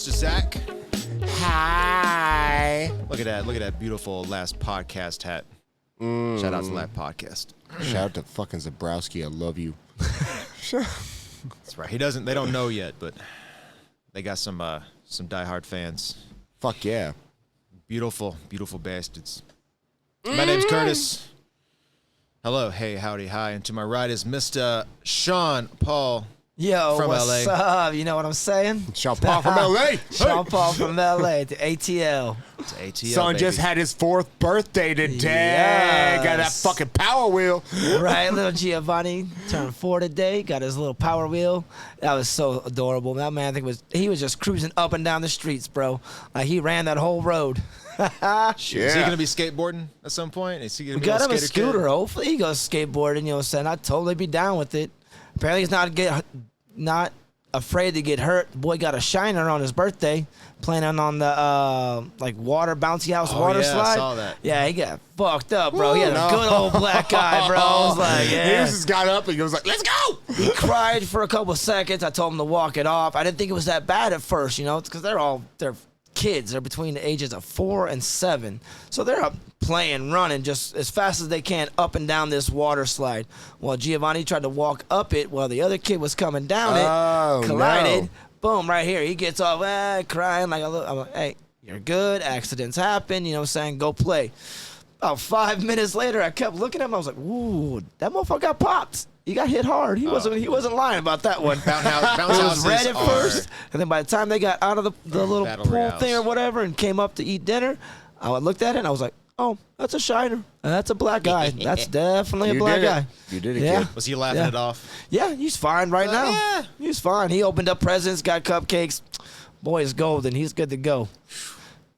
Mr. Zach. Hi. Look at that beautiful Last Podcast hat. Shout out to Last Podcast. Shout out to fucking Zabrowski. I love you. That's right. They don't know yet, but they got some diehard fans. Fuck yeah. Beautiful, beautiful bastards. My name's Curtis. Hello, hey, howdy, hi. And to my right is Mr. Sean Paul. Yo, from what's LA. up? You know what I'm saying? Sean Paul from LA. Sean Paul from LA to ATL. It's ATL, Son baby. just had his 4th birthday today. Yes. Got that fucking Power Wheel. Right, little Giovanni turned 4 today. Got his little power wheel. That was so adorable. That man, he was just cruising up and down the streets, bro. Like he ran that whole road. Is he gonna be skateboarding at some point? Is he gonna We be got him a skater scooter. kid? Hopefully he goes skateboarding. You know what I'm saying? I'd totally be down with it. Apparently he's not afraid to get hurt. The boy got a shiner on his birthday, playing on the water bouncy house water slide. I saw that. Yeah, he got fucked up, bro. He had a good old black eye, bro. I was like, He yeah. just got up and he was like, let's go. He cried for a couple of seconds. I told him to walk it off. I didn't think it was that bad at first, you know, because they're kids. They're between the ages of 4 and 7. So they're up playing, running just as fast as they can up and down this water slide. Well, Giovanni tried to walk up it while the other kid was coming down it. Collided. No. Boom, right here. He gets off crying like a little. I'm like, hey, you're good. Accidents happen. You know what I'm saying? Go play. About 5 minutes later, I kept looking at him. I was like, ooh, that motherfucker got popped. He got hit hard. He wasn't lying about that one. It was red at first, and then by the time they got out of the little Battle pool royales. thing or whatever and came up to eat dinner, I looked at it and I was like, oh, that's a shiner. That's a black guy. That's definitely a black guy. You did it, Yeah. kid. Was he laughing Yeah. it off? Yeah, he's fine right now. Yeah. He's fine. He opened up presents, got cupcakes. Boy is golden. He's good to go.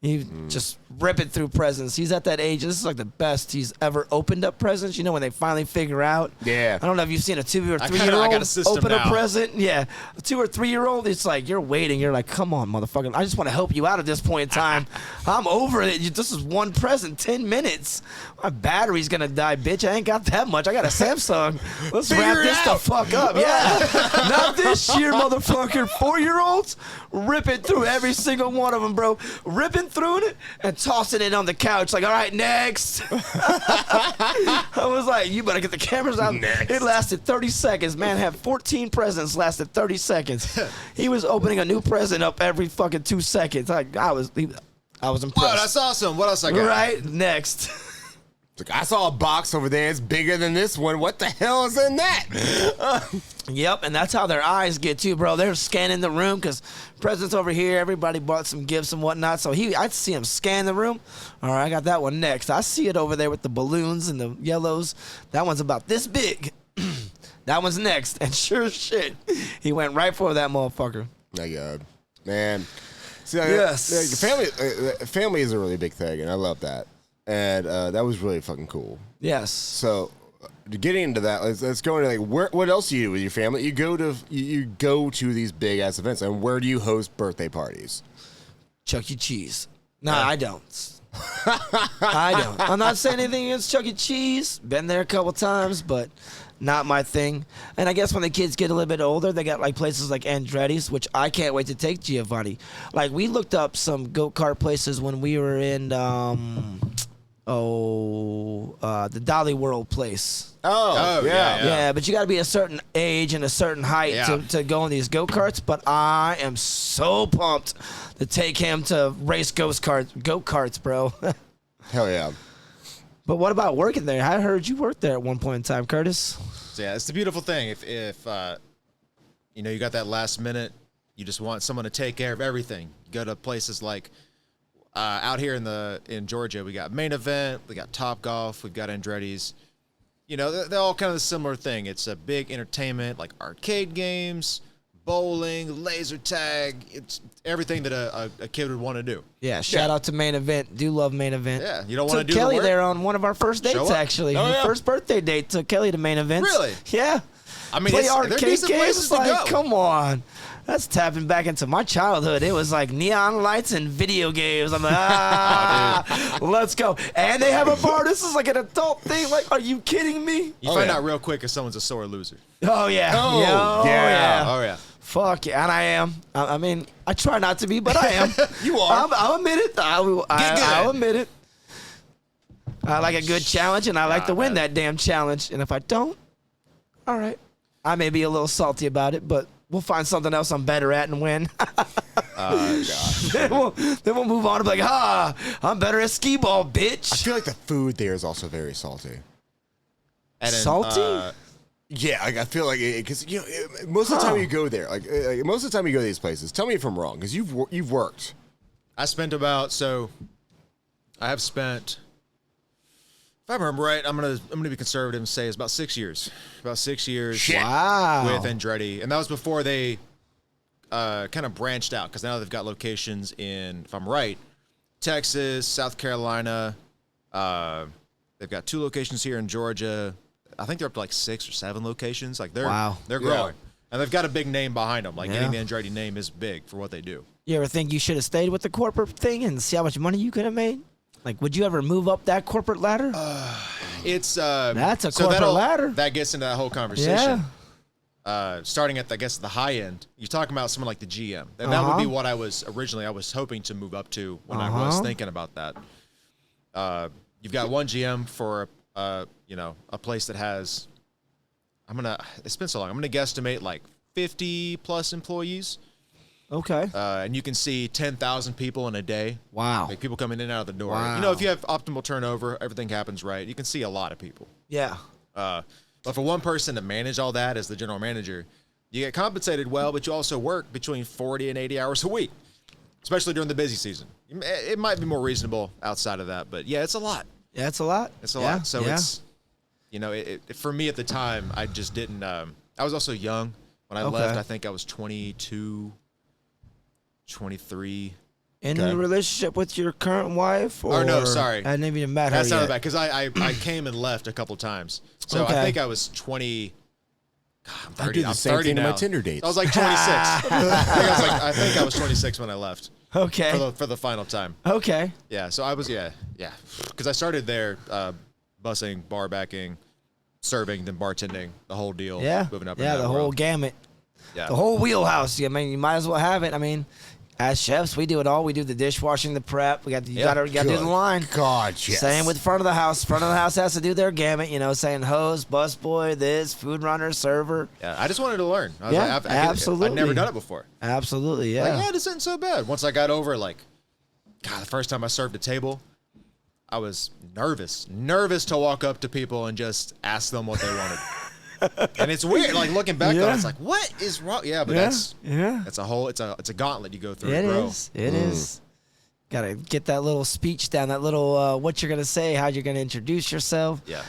He just ripping through presents. He's at that age. This is like the best he's ever opened up presents. You know, when they finally figure out. Yeah. I don't know if you've seen a 2 or 3 I year got a old system open a now. present. Yeah, a 2 or 3 year old. It's like you're waiting. You're like, come on, motherfucker. I just want to help you out at this point in time. I'm over it. This is one present, 10 minutes. My battery's gonna die, bitch. I ain't got that much. I got a Samsung. Let's wrap Figure it this the out. fuck up. Yeah. Not this year, motherfucker. 4-year-olds ripping through every single one of them, bro. Ripping through it and tossing it on the couch. Like, all right, next. I was like, you better get the cameras out. Next. It lasted 30 seconds. Man had 14 presents, lasted 30 seconds. He was opening a new present up every fucking 2 seconds. I was impressed. Whoa, that's awesome. What else I got? Right? Next. It's like, I saw a box over there. It's bigger than this one. What the hell is in that? Yep, and that's how their eyes get too, bro. They're scanning the room because presents over here. Everybody bought some gifts and whatnot. So I'd see him scan the room. All right, I got that one next. I see it over there with the balloons and the yellows. That one's about this big. That one's next. And sure as shit, he went right for that motherfucker. My God, man. See, Yes. family is a really big thing, and I love that. And that was really fucking cool. Yes. So, getting into that, let's go into what else do you do with your family? You go to these big ass events, and where do you host birthday parties? Chuck E. Cheese. No, I don't. I don't. I'm not saying anything against Chuck E. Cheese. Been there a couple times, but not my thing. And I guess when the kids get a little bit older, they got like places like Andretti's, which I can't wait to take Giovanni. Like we looked up some go-kart places when we were in the Dolly World place. Oh, yeah. Yeah, but you got to be a certain age and a certain height Yeah. to go on these go-karts. But I am so pumped to take him to race go-karts, bro. Hell yeah. But what about working there? I heard you worked there at one point in time, Curtis. So yeah, it's the beautiful thing. If you got that last minute, you just want someone to take care of everything. You go to places like out here in Georgia, we got Main Event, we got Top Golf, we've got Andretti's. You know, they're all kind of the similar thing. It's a big entertainment, like arcade games, bowling, laser tag. It's everything that a kid would want to do. Yeah, shout out to Main Event. Do love Main Event. Yeah, you don't want to Took do Kelly the work? there on one of our first Show dates, up. actually. Oh, Her yeah. first birthday date took Kelly to Main Event. Really? Yeah. I mean, Play they're arcade decent games. places to Like, go. come on. That's tapping back into my childhood. It was like neon lights and video games. I'm like, let's go. And they have a bar. This is like an adult thing. Like, are you kidding me? You find out real quick if someone's a sore loser. Oh, yeah. Oh, yeah. yeah. Oh yeah. Fuck yeah, and I am. I mean, I try not to be, but I am. You are. I'll admit it. I'll admit it. I like a good challenge, and I like to win that damn challenge. And if I don't, all right, I may be a little salty about it, but we'll find something else I'm better at and win. then we'll move on and be like, I'm better at skee ball, bitch. I feel like the food there is also very salty. And Salty? Yeah, I feel like because most of the time you go there, like most of the time you go to these places. Tell me if I'm wrong, because you've worked. I have spent. If I remember right, I'm gonna be conservative and say it's about 6 years. About 6 years. Shit. Wow. With Andretti, and that was before they kind of branched out, because now they've got locations in, if I'm right, Texas, South Carolina. They've got 2 locations here in Georgia. I think they're up to like 6 or 7 locations. Like they're growing, Yeah. and they've got a big name behind them. Like getting the Andretti name is big for what they do. You ever think you should have stayed with the corporate thing and see how much money you could have made? Like, would you ever move up that corporate ladder? It's That's a so corporate ladder. That gets into that whole conversation. Starting at, I guess, the high end, you're talking about someone like the GM, and that would be what I was hoping to move up to when I was thinking about that. You've got one GM for a place that has, it's been so long, I'm gonna guesstimate like 50 plus employees. Okay. And you can see 10,000 people in a day. Wow. Like people coming in and out of the door. Wow. You know, if you have optimal turnover, everything happens right. You can see a lot of people. Yeah. But for one person to manage all that as the general manager, you get compensated well, but you also work between 40 and 80 hours a week, especially during the busy season. It might be more reasonable outside of that, but yeah, it's a lot. Yeah, it's a lot. It's a lot. So it's, for me at the time, I just didn't, I was also young when I left. I think I was 22, 23. In a relationship with your current wife? Or no, sorry. I didn't even met her That's yet. not bad, because I came and left a couple times. So I think I was 20. God, I'm 30. I do the I'm same 30 thing to now. my Tinder dates. I was like 26. I think I was 26 when I left. Okay. For the final time. Okay. Yeah. So I was because I started there, busing, bar backing, serving, then bartending, the whole deal. Yeah. Moving up. Yeah, the whole gamut. Yeah. The whole wheelhouse. I mean, you might as well have it. I mean, as chefs, we do it all. We do the dishwashing, the prep. You gotta do the line. God, yes. Same with front of the house. Front of the house has to do their gamut. Saying host, busboy, this, food runner, server. Yeah. I just wanted to learn. I was Yeah, like, absolutely. I'd never done it before. Absolutely, yeah. Like, this isn't so bad. Once I got over, the first time I served a table, I was nervous to walk up to people and just ask them what they wanted. And it's weird, like looking back on it, it's like, what is wrong? Yeah, but that's a gauntlet you go through. It to grow. is. It is. Gotta get that little speech down, that little what you're gonna say, how you're gonna introduce yourself. Yeah.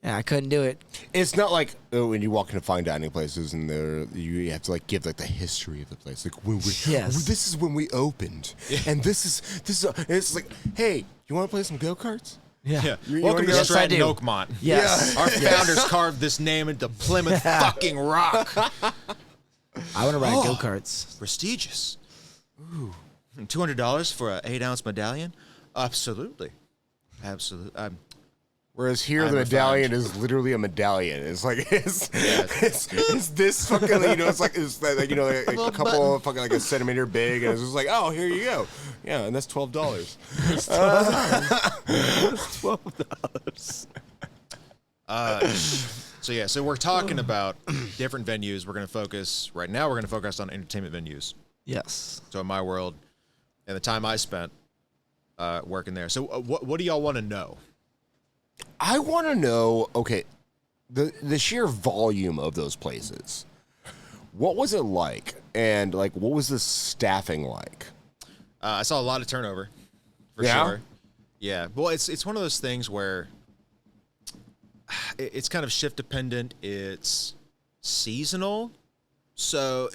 Yeah, I couldn't do it. It's not like when you walk into fine dining places and you have to give the history of the place. Like this is when we opened, and this is and it's like, hey, you want to play some go-karts? Yeah. You Welcome to wanna go- Stratton Oakmont. Yes. Our founders carved this name into Plymouth fucking Rock. I want to ride go-karts. Prestigious. Ooh. $200 for an 8-ounce medallion? Absolutely. Whereas here, I'm the medallion refined. is literally a medallion. It's like it's this fucking it's a couple of fucking a centimeter big, and it's just like, oh, here you go, yeah, and that's $12. $12. So we're talking about different venues. We're going to focus right now. We're going to focus on entertainment venues. Yes. So in my world, and the time I spent working there. So what do y'all want to know? I want to know, okay, the sheer volume of those places. What was it like, and what was the staffing like? I saw a lot of turnover, for sure. Yeah. Well, it's one of those things where it's kind of shift dependent. It's seasonal. So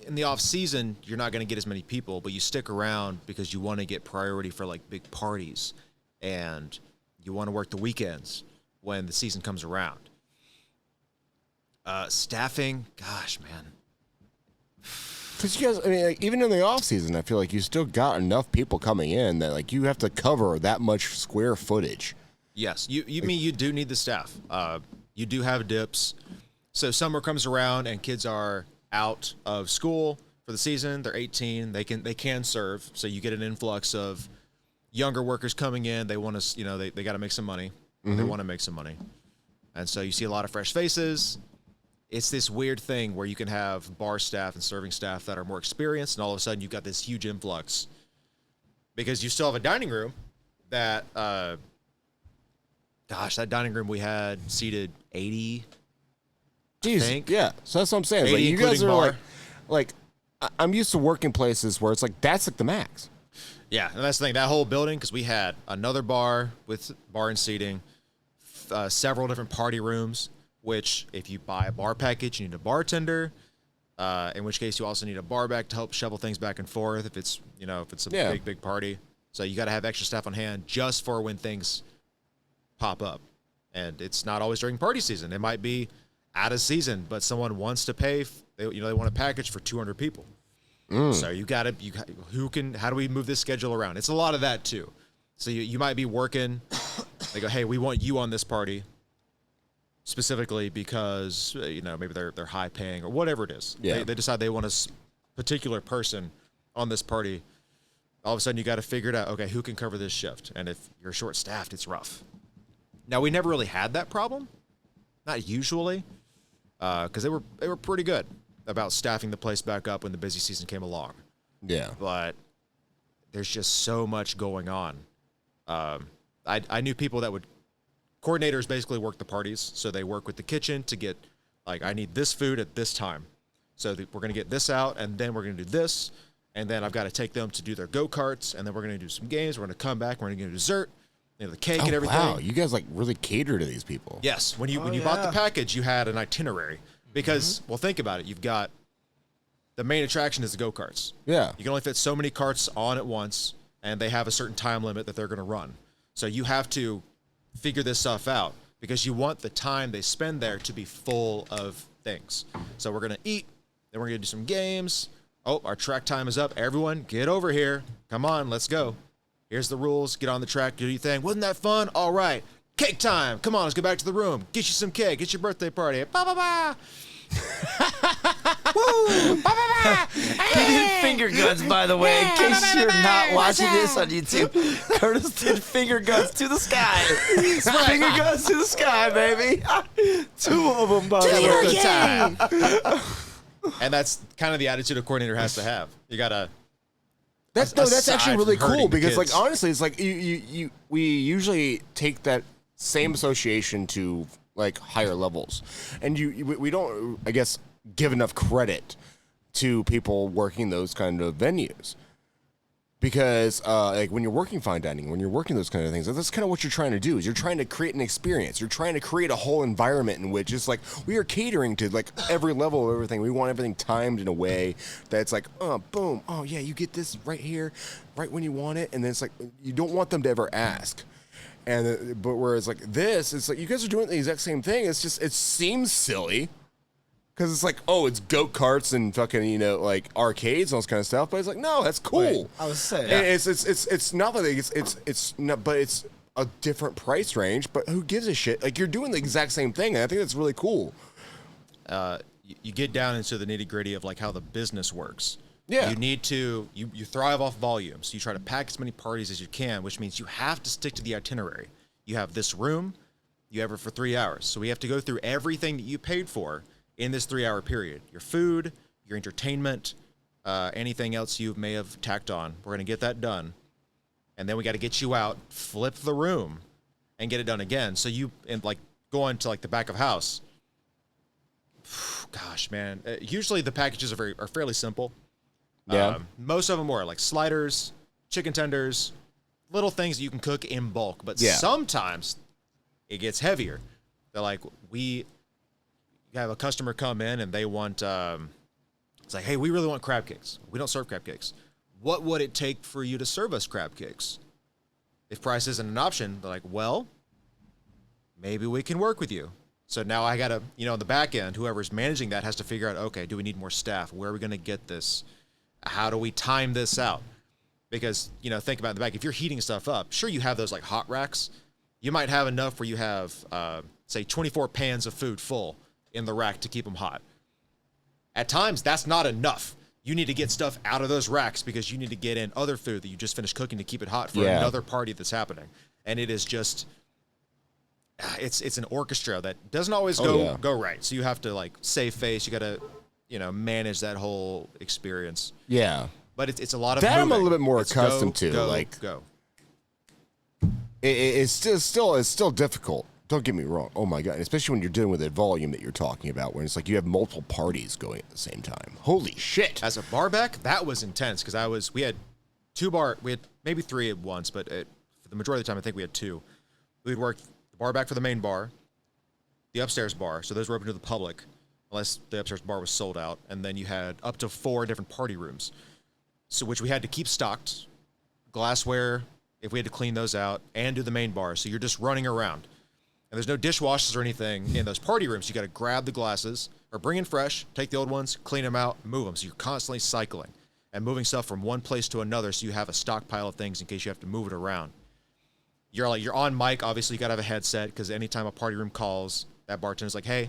in the off season, you're not going to get as many people, but you stick around because you want to get priority for big parties, and you want to work the weekends when the season comes around. Staffing, gosh, man. Because you guys, even in the off season, I feel like you still got enough people coming in that you have to cover that much square footage. Yes, you do need the staff. You do have dips. So summer comes around and kids are out of school for the season. They're 18. They can serve. So you get an influx of younger workers coming in. They want to, they got to make some money. They want to make some money. And so you see a lot of fresh faces. It's this weird thing where you can have bar staff and serving staff that are more experienced, and all of a sudden you've got this huge influx because you still have a dining room that, that dining room we had seated 80. Jeez, yeah. So that's what I'm saying. 80, Like, you guys are bar. like, I'm used to working places where it's like that's like the max. Yeah, and that's the thing. That whole building, because we had another bar with bar and seating, several different party rooms, which if you buy a bar package, you need a bartender, in which case you also need a bar back to help shovel things back and forth if it's a big party. So you got to have extra staff on hand just for when things pop up. And it's not always during party season. It might be out of season, but someone wants to pay, they want a package for 200 people. So how do we move this schedule around? It's a lot of that too. So you might be working, they go, hey, we want you on this party specifically because, maybe they're high paying or whatever it is. Yeah. They decide they want a particular person on this party. All of a sudden you got to figure it out. Okay, who can cover this shift? And if you're short staffed, it's rough. Now we never really had that problem. Not usually. Because they were pretty good about staffing the place back up when the busy season came along. Yeah. But there's just so much going on. I knew people that coordinators basically work the parties. So they work with the kitchen to get, I need this food at this time. So we're going to get this out, and then we're going to do this. And then I've got to take them to do their go-karts, and then we're going to do some games. We're going to come back. We're going to get dessert. The cake and everything. Wow, you guys really cater to these people. Yes, when you bought the package, you had an itinerary because, well, think about it. You've got the main attraction is the go-karts. Yeah, you can only fit so many carts on at once, and they have a certain time limit that they're going to run. So you have to figure this stuff out because you want the time they spend there to be full of things. So we're going to eat, then we're going to do some games. Oh, our track time is up. Everyone, get over here. Come on, let's go. Here's the rules. Get on the track. Do your thing. Wasn't that fun? All right. Cake time. Come on, let's go back to the room. Get you some cake. Get your birthday party. Ba-ba-ba. Woo! Ba-ba-ba. He did finger guns, by the way, in case you're not watching this on YouTube. Curtis did finger guns to the sky. Finger guns to the sky, baby. 2 of them, by the way. And that's kind of the attitude a coordinator has to have. You got to... That's actually really cool because, kids. Honestly, it's we usually take that same association to higher levels, and we don't, I guess, give enough credit to people working those kind of venues because, when you're working fine dining, when you're working those kind of things, that's kind of what you're trying to do. Is you're trying to create an experience. You're trying to create a whole environment in which it's we are catering to every level of everything. We want everything timed in a way that's boom, oh yeah, you get this right here, right when you want it, and then it's you don't want them to ever ask. And but whereas this, it's you guys are doing the exact same thing. It's just it seems silly. Because it's it's go-karts and fucking, arcades and all this kind of stuff. But it's no, that's cool. Wait, I was saying. Yeah. It's not that it's not, but it's a different price range. But who gives a shit? You're doing the exact same thing. And I think that's really cool. You get down into the nitty-gritty of how the business works. Yeah. You need to, you thrive off volume. So you try to pack as many parties as you can, which means you have to stick to the itinerary. You have this room, you have it for 3 hours. So we have to go through everything that you paid for in this 3-hour period. Your food, your entertainment, anything else you may have tacked on. We're going to get that done. And then we got to get you out, flip the room, and get it done again. So going to the back of house. Gosh, man. Usually the packages are fairly simple. Yeah. Most of them are sliders, chicken tenders, little things that you can cook in bulk. But sometimes it gets heavier. They're we have a customer come in and they want, it's hey, we really want crab cakes. We don't serve crab cakes. What would it take for you to serve us crab cakes? If price isn't an option, they're well, maybe we can work with you. So now I got to, on the back end, whoever's managing that has to figure out, okay, do we need more staff? Where are we going to get this? How do we time this out? Because, think about it in the back. If you're heating stuff up, sure, you have those hot racks. You might have enough where you have, say, 24 pans of food full in the rack to keep them hot. At times, that's not enough. You need to get stuff out of those racks because you need to get in other food that you just finished cooking to keep it hot for another party that's happening. And it is just, it's an orchestra that doesn't always go right. So you have to like save face. You got to, manage that whole experience. Yeah. But it's a lot of that moving. I'm a little bit more It's accustomed to. Go. It's still difficult. Don't get me wrong. Oh my god! Especially when you're dealing with the volume that you're talking about, where it's like you have multiple parties going at the same time. Holy shit! As a bar back, that was intense because we had maybe three at once, but for the majority of the time, I think we had two. We'd work the bar back for the main bar, the upstairs bar, so those were open to the public, unless the upstairs bar was sold out, and then you had up to 4 different party rooms, so which we had to keep stocked, glassware if we had to clean those out, and do the main bar. So you're just running around. And there's no dishwashers or anything in those party rooms. You got to grab the glasses or bring in fresh, take the old ones, clean them out, move them. So you're constantly cycling and moving stuff from one place to another. So you have a stockpile of things in case you have to move it around. You're on mic. Obviously, you got to have a headset because anytime a party room calls, that bartender's like, "Hey,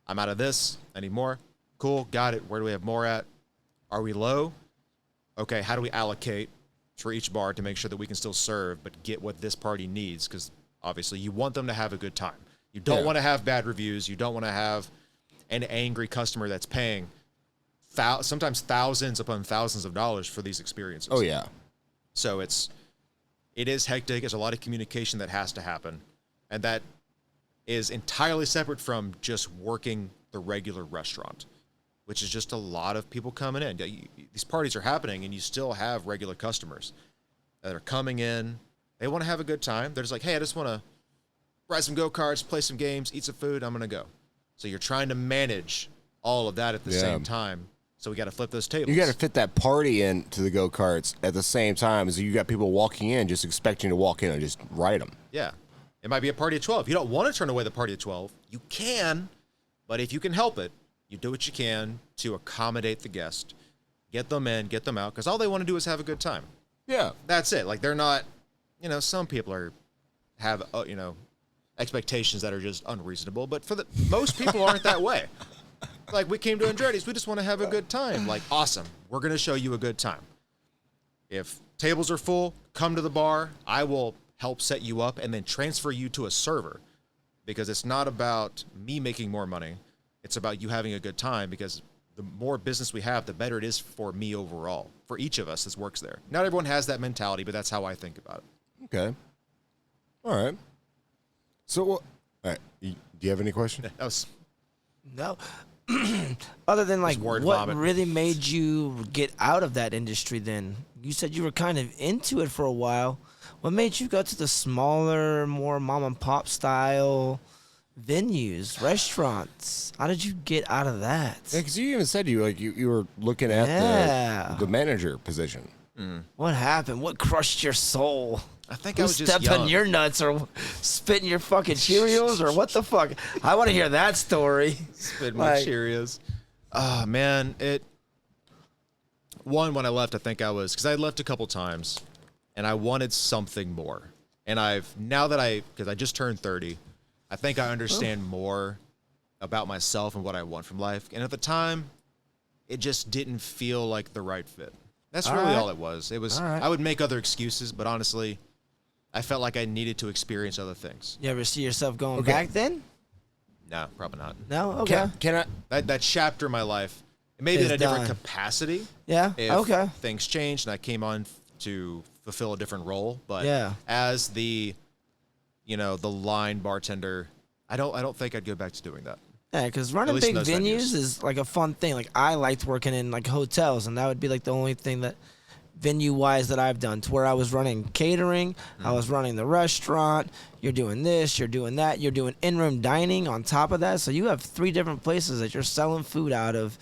I'm out of this. I need more." Cool, got it. Where do we have more at? Are we low? Okay, how do we allocate for each bar to make sure that we can still serve but get what this party needs? Because obviously, you want them to have a good time. You don't want to have bad reviews. You don't want to have an angry customer that's paying sometimes thousands upon thousands of dollars for these experiences. Oh, yeah. So it is hectic. There's a lot of communication that has to happen. And that is entirely separate from just working the regular restaurant, which is just a lot of people coming in. These parties are happening, and you still have regular customers that are coming in. They want to have a good time. They're just like, "Hey, I just want to ride some go-karts, play some games, eat some food. I'm going to go." So you're trying to manage all of that at the same time. So we got to flip those tables. You got to fit that party into the go-karts at the same time as you got people walking in just expecting to walk in and just ride them. Yeah. It might be a party of 12. You don't want to turn away the party of 12. You can, but if you can help it, you do what you can to accommodate the guest, get them in, get them out, because all they want to do is have a good time. Yeah. That's it. Like, they're not... some people have expectations that are just unreasonable, but most people aren't that way. Like, we came to Andretti's, we just want to have a good time. Like, awesome. We're going to show you a good time. If tables are full, come to the bar. I will help set you up and then transfer you to a server, because it's not about me making more money. It's about you having a good time, because the more business we have, the better it is for me overall, for each of us that works there. Not everyone has that mentality, but that's how I think about it. Okay. All right. So, all right. Do you have any questions? No. Other than like what vomit. really made you get out of that industry then? You said you were kind of into it for a while. What made you go to the smaller, more mom and pop style venues, restaurants? How did you get out of that? Yeah, because you even said you were looking at the manager position. What happened? What crushed your soul? I think Who I was just stepped young. on your nuts or spitting your fucking Cheerios or what the fuck? I want to hear that story. Spit my Cheerios. Oh, man. When I left, I think I was... Because I had left a couple times, and I wanted something more. And because I just turned 30, I think I understand more about myself and what I want from life. And at the time, it just didn't feel like the right fit. That's really all it was. It was. I would make other excuses, but honestly, I felt like I needed to experience other things. You ever see yourself going back then? No, probably not. No? Okay. Can I? That chapter of my life, maybe in a different done. capacity. Yeah? If Okay. things changed and I came on to fulfill a different role, but as the line bartender, I don't think I'd go back to doing that. Yeah, because running least in big those venues venues. is like a fun thing. Like I liked working in like hotels, and that would be like the only thing that venue-wise that I've done, to where I was running catering, I was running the restaurant. You're doing this, you're doing that, you're doing in-room dining on top of that. So you have 3 different places that you're selling food out of,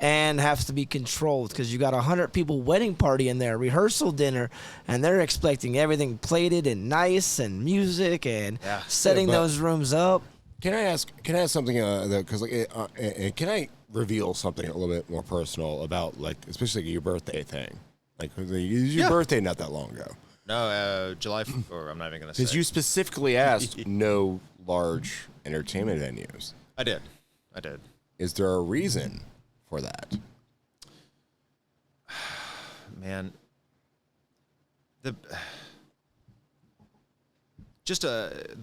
and have to be controlled because you got 100 people wedding party in there, rehearsal dinner, and they're expecting everything plated and nice and music and setting those rooms up. Can I ask something? Because can I reveal something a little bit more personal about especially your birthday thing? Like, it was your birthday not that long ago. No, July. Or I'm not even gonna say. Because you specifically asked no large entertainment venues. I did. Is there a reason for that? Man, the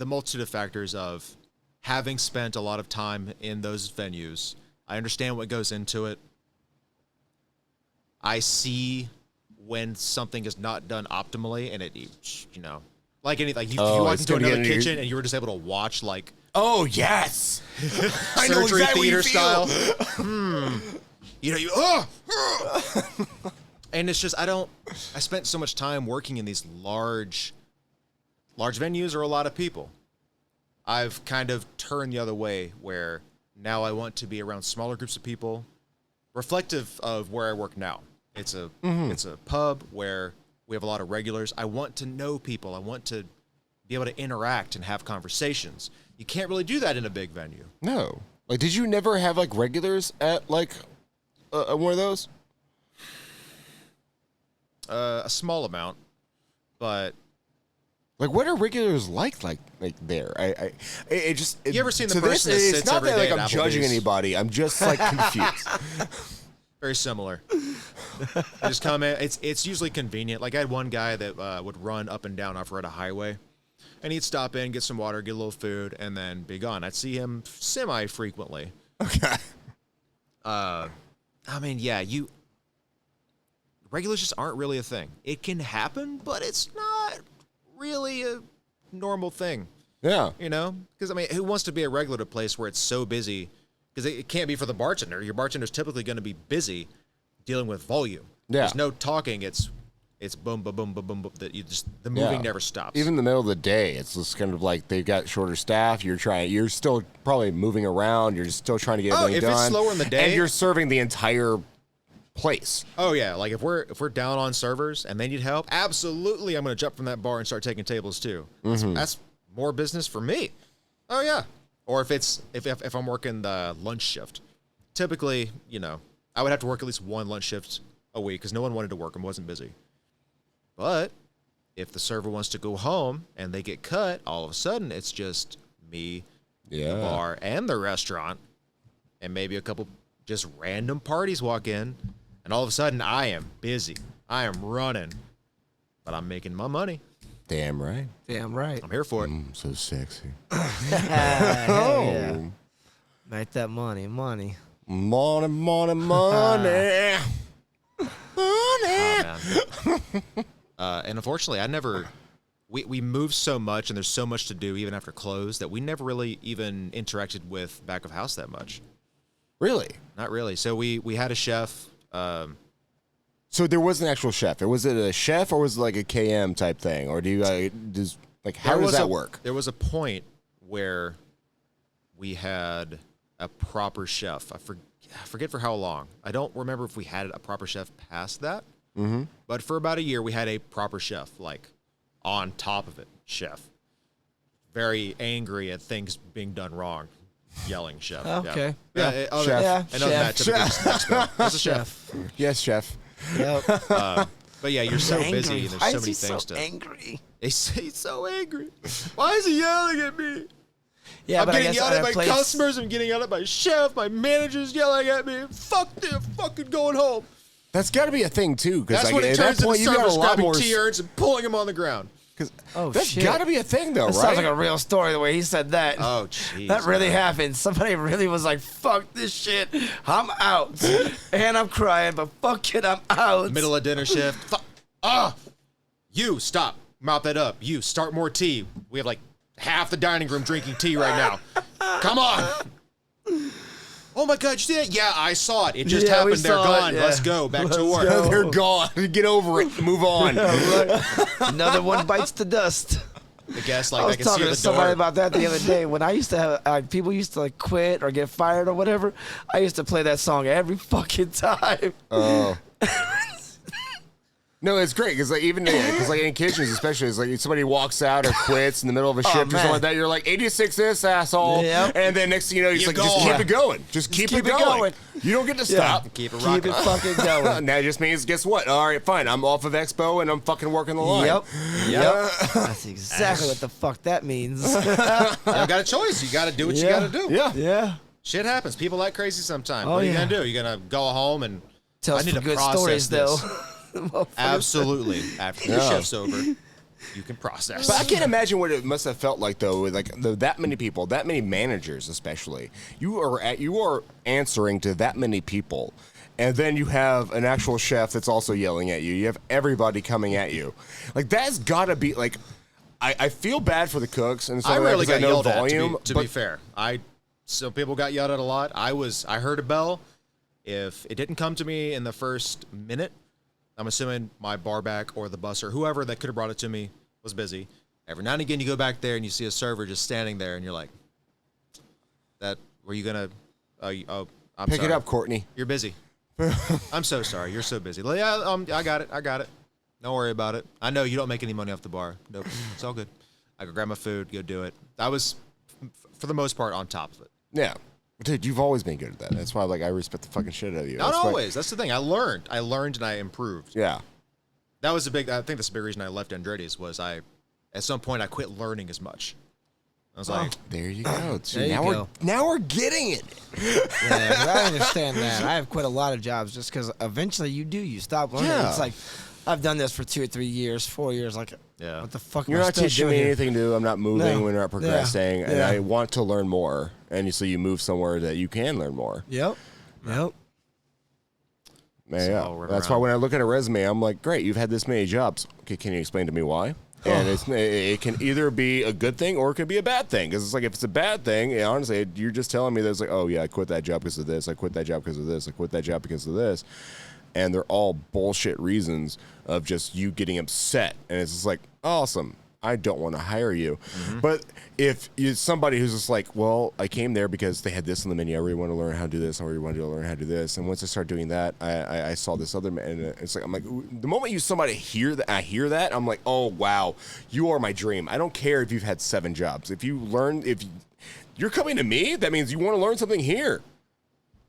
multitude of factors of having spent a lot of time in those venues. I understand what goes into it. I see when something is not done optimally, and like anything, like you walk into another kitchen and you were just able to watch like. Oh yes, I know surgery exactly theater what you style. And it's just I spent so much time working in these large venues or a lot of people. I've kind of turned the other way where now I want to be around smaller groups of people, reflective of where I work now. It's a pub where we have a lot of regulars. I want to know people. I want to be able to interact and have conversations. You can't really do that in a big venue. No. Like, did you never have like regulars at like one of those? A small amount, but like, what are regulars like there? You ever seen the person that sits it's not every that day like at I'm judging Applebee's? anybody. I'm just like confused. Very similar. They just come in. It's usually convenient. Like I had one guy that would run up and down off-road a highway, and he'd stop in, get some water, get a little food, and then be gone. I'd see him semi-frequently. Okay. I mean, yeah, regulars just aren't really a thing. It can happen, but it's not really a normal thing. Yeah. You know? Because, I mean, who wants to be a regular at a place where it's so busy? Because it can't be for the bartender. Your bartender's typically going to be busy dealing with volume. Yeah. There's no talking. It's boom, boom, boom, boom, boom, boom. That the moving never stops. Even in the middle of the day, it's just kind of like they've got shorter staff. You're still probably moving around. You're still trying to get everything done. If it's slower in the day, and you're serving the entire place. Oh yeah, like if we're down on servers and they need help, absolutely, I'm going to jump from that bar and start taking tables too. That's more business for me. Oh yeah. Or if I'm working the lunch shift, typically, I would have to work at least one lunch shift a week because no one wanted to work and wasn't busy. But if the server wants to go home and they get cut, all of a sudden it's just me, the bar, and the restaurant, and maybe a couple just random parties walk in, and all of a sudden I am busy. I am running, but I'm making my money. Damn right. Damn right. I'm here for it. So sexy. Yeah. Make that money. Money. Oh, man. And unfortunately, we moved so much and there's so much to do even after close that we never really even interacted with back of house that much. Really? Not really. So we had a chef. So there was an actual chef. Was it a chef or was it like a KM type thing? Or do you how does that work? There was a point where we had a proper chef. I forget for how long. I don't remember if we had a proper chef past that. Mm-hmm. But for about a year, we had a proper chef, like on top of it, chef. Very angry at things being done wrong. Yelling chef. Okay. Yeah. Chef. Yeah, Chef. That's a chef. Yes, chef. Yep. But yeah, you're so busy and there's Why so is many he things so to. angry? He's so angry. Why is he yelling at me? Yeah, I'm but getting I guess yelled at at by a place, customers. I'm getting yelled at by chef. My manager's yelling at me. Fuck them. Fucking going home. That's got to be a thing too, because That's like, when it at turns that point into you got a servers lot grabbing more. tea urns and pulling them on the ground. That's shit. got to be a thing though, That right? sounds like a real story the way he said that. Oh, jeez. That really happened. Somebody really was like, fuck this shit. I'm out. And I'm crying, but fuck it, I'm out. Middle of dinner shift. You stop. Mouth that up. You start more tea. We have like half the dining room drinking tea right now. Come on. Oh my God, you see that? Yeah, I saw it. It just Yeah, we happened. They're saw it, gone. yeah. Let's go. Back to Let's work. go. They're gone. Get over it. Move on. Another one bites the dust. I guess I like was I can see talking the to somebody door. about that the other day. When I used to have people used to like quit or get fired or whatever, I used to play that song every fucking time. Oh. No, it's great because like even because like in kitchens especially, it's like if somebody walks out or quits in the middle of a shift or man. something like that. You're like 86 this asshole, Yep. and then next thing you know, he's Keep like just going. keep it going, just keep it going. You don't get to stop. Keep it Keep rocking. it fucking going. And that just means guess what? All right, fine. I'm off of Expo and I'm fucking working the line. Yep. That's exactly what the fuck that means. You got a choice. You got to do what you got to do. Yeah. Yeah. Shit happens. People act crazy sometimes. Oh, What are you yeah. gonna do? You're gonna go home and Tell I need some to good process stories, this. though. Absolutely. After your shift's over, you can process. But I can't imagine what it must have felt like though, with like that many people, that many managers, especially. You are answering to that many people, and then you have an actual chef that's also yelling at you. You have everybody coming at you. Like that's got to be like. I feel bad for the cooks and stuff. I rarely got yelled volume, at. To be fair, some people got yelled at a lot. I heard a bell. If it didn't come to me in the first minute, I'm assuming my bar back or the busser, whoever that could have brought it to me, was busy. Every now and again, you go back there and you see a server just standing there, and you're like, "That were you gonna? I'm pick sorry. it up, Courtney. You're busy. I'm so sorry. You're so busy. Like, yeah, I got it. Don't worry about it. I know you don't make any money off the bar. Nope, it's all good. I go grab my food, go do it. I was, for the most part, on top of it. Yeah. Dude, you've always been good at that. That's why I respect the fucking shit out of you. Not That's why- always. That's the thing. I learned and I improved. Yeah. That was I think that's a big reason I left Andretti's was at some point I quit learning as much. I was like, There you go. See, There you go. now we're getting it. Yeah, 'cause I understand that. I have quit a lot of jobs just because eventually you stop learning. Yeah. It's like I've done this for 2 or 3 years, 4 years. Like, Yeah. what the fuck? You're am I not still teaching doing me here? anything new. I'm not moving. No. We're not progressing. And Yeah. I want to learn more. And so you move somewhere that you can learn more. Yep. Man, So yeah. we're That's around. why when I look at a resume, I'm like, great, you've had this many jobs. Okay, can you explain to me why? And it can either be a good thing or it could be a bad thing. Because it's like, if it's a bad thing, honestly, you're just telling me that it's like, oh, yeah, I quit that job because of this. I quit that job because of this. I quit that job because of this. And they're all bullshit reasons of just you getting upset. And it's just like, awesome. I don't want to hire you. But if you're somebody who's just like, well, I came there because they had this on the menu. I really want to learn how to do this. I really want to learn how to do this. And once I start doing that, I saw this other man. And it's like, I'm like, the moment I hear that, I'm like, oh, wow, you are my dream. I don't care if you've had 7 jobs. If you're coming to me, that means you want to learn something here.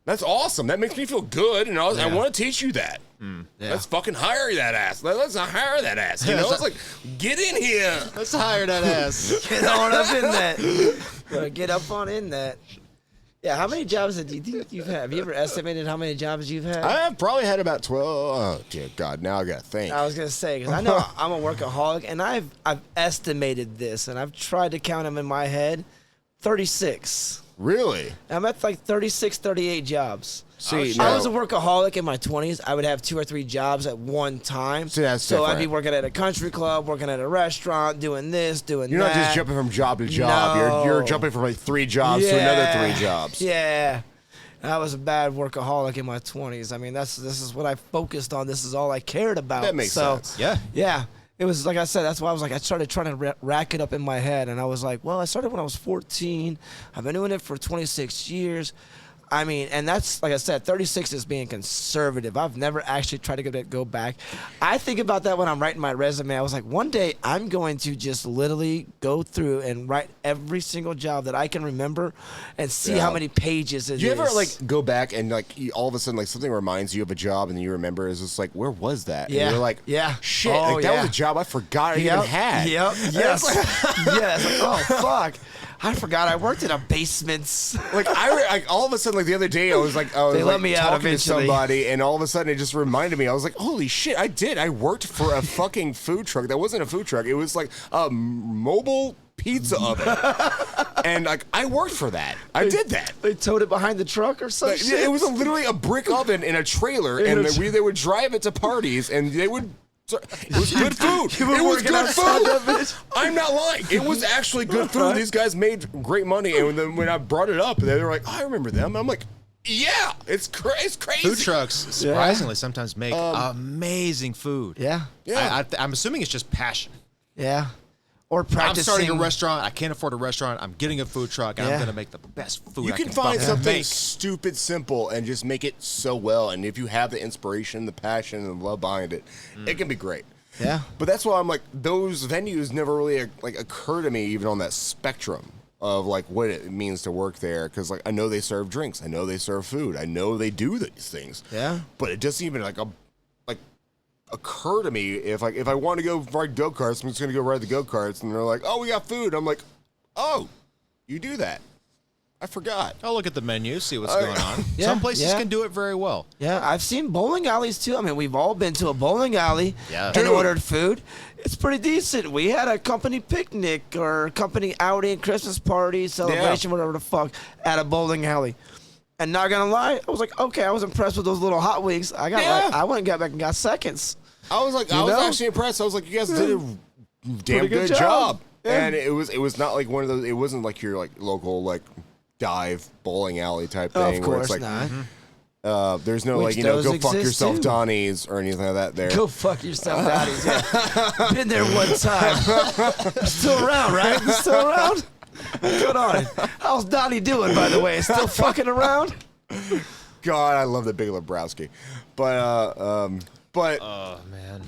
That's awesome. That makes me feel good, and I want to teach you that. Yeah. Let's fucking hire that ass. Let's hire that ass. You know, it's like, get in here. let's hire that ass. Get on up in that. Gotta get up on in that. Yeah, how many jobs do you think you've had? Have you ever estimated how many jobs you've had? I've probably had about 12. Oh, dear God. Now I got to think. I was gonna say because I know I'm a workaholic, and I've estimated this, and I've tried to count them in my head. 36. Really? I'm at like 36, 38 jobs. See, I was a workaholic in my 20s. I would have 2 or 3 jobs at one time. See, that's so I'd be different. working at a country club, working at a restaurant, doing this, doing You're that. not just jumping from job to job. No. You're jumping from like 3 jobs to another 3 jobs. Yeah. I was a bad workaholic in my 20s. I mean, this is what I focused on. This is all I cared about. That makes sense. Yeah. Yeah. It was like I said, that's why I was like, I started trying to rack it up in my head. And I was like, well, I started when I was 14. I've been doing it for 26 years. I mean, and that's, like I said, 36 is being conservative. I've never actually tried to go back. I think about that when I'm writing my resume. I was like, one day I'm going to just literally go through and write every single job that I can remember and see how many pages it is. Do you ever like go back and like all of a sudden like something reminds you of a job and then you remember is just like, where was that? Yeah. And you're like, Yeah. shit, Oh, like that yeah. was a job I forgot I even had. Yep. Yes. Yes. Oh, fuck. I forgot I worked in a basement. Like all of a sudden, like the other day, I was They like let me out talking to eventually. somebody, and all of a sudden, it just reminded me. I was like, "Holy shit! I did. I worked for a fucking food truck. That wasn't a food truck. It was like a mobile pizza oven, and like I worked for that. I did that. They towed it behind the truck or some Like, shit. it was literally a brick oven in a trailer, and they would drive it to parties, and they would. It was good food. You were It was working good outside that food. bitch? I'm not lying. It was actually good food. These guys made great money, and then when I brought it up, they were like, "Oh, I remember them." And I'm like, "Yeah, it's crazy." Food trucks surprisingly sometimes make amazing food. Yeah. Yeah. I'm assuming it's just passion. Yeah. Or practicing. I'm starting a restaurant. I can't afford a restaurant. I'm getting a food truck, and Yeah. I'm going to make the best food You I can find fucking something make. stupid simple and just make it so well. And if you have the inspiration, the passion, and the love behind it, it can be great. Yeah. But that's why I'm like, those venues never really like occur to me even on that spectrum of like what it means to work there. Because like I know they serve drinks, I know they serve food, I know they do these things. Yeah. But it doesn't even like occur to me if I want to go ride go karts, I'm just gonna go ride the go karts, and they're like, oh, we got food. I'm like, oh, you do that. I forgot. I'll look at the menu, see what's going on. Yeah, Some places yeah. can do it very well. Yeah, I've seen bowling alleys too. I mean, we've all been to a bowling alley Yeah. and Dude. ordered food. It's pretty decent. We had a company picnic or company outing, Christmas party, celebration, whatever the fuck, at a bowling alley. And not gonna lie, I was like, okay, I was impressed with those little hot wings. I went and got back and got seconds. I was like, You I was know? actually impressed. I was like, you guys did a damn Pretty good good job. Yeah. And it was not like one of those. It wasn't like your like local like dive bowling alley type thing. Of where it's course like, not. there's no Which like go those fuck exist yourself, too. Donnie's or anything like that. There. Go fuck yourself, Donnie's. Yeah. Been there one time. Still around, right? Still around? Good on it. How's Donnie doing, by the way? Still fucking around? God, I love the Big Lebowski, but Oh, man.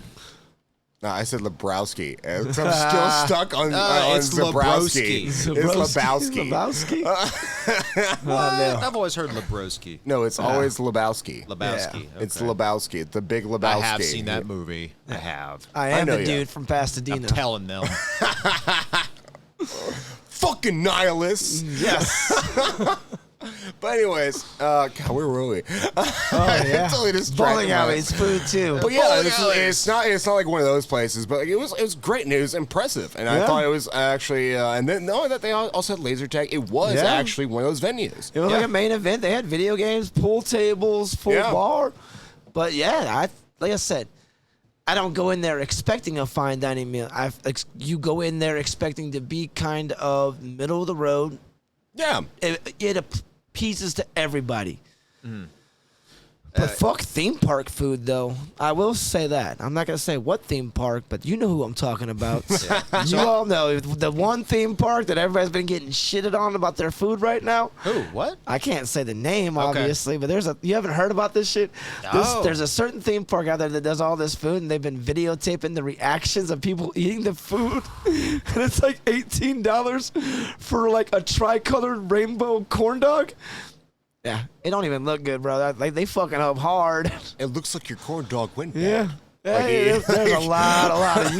no, I said Lebrowski. I'm still stuck on it's Zabrowski. Lebrowski. It's Lebowski. Lebowski? What? no. I've always heard Lebrowski. No, it's always Lebowski. Lebowski. It's okay. Lebowski. It's the Big Lebowski. I have seen that movie. I have. I am know the ya. dude from Pasadena. I'm telling them. Fucking nihilists. Yes. But anyways, God, where were we? Oh, yeah. Totally distracted Bowling by alleys, food, too. But yeah, Bowling it's not like one of those places, but like, it was great and it was impressive, and I Yeah. thought it was actually, and then knowing that they also had laser tag, it was Yeah. actually one of those venues. It was like a main event. They had video games, pool tables, full Yeah. bar. But yeah, like I said, I don't go in there expecting a fine dining meal. You go in there expecting to be kind of middle of the road. Yeah, It appeases to everybody. But fuck theme park food, though. I will say that. I'm not going to say what theme park, but you know who I'm talking about. You all know. The one theme park that everybody's been getting shitted on about their food right now. Who? What? I can't say the name, obviously, but you haven't heard about this shit? No. There's a certain theme park out there that does all this food, and they've been videotaping the reactions of people eating the food. And it's like $18 for like a tricolored rainbow corn dog. Yeah, it don't even look good, bro. Like they fucking up hard. it looks like your corn dog went bad. Yeah. There's a lot.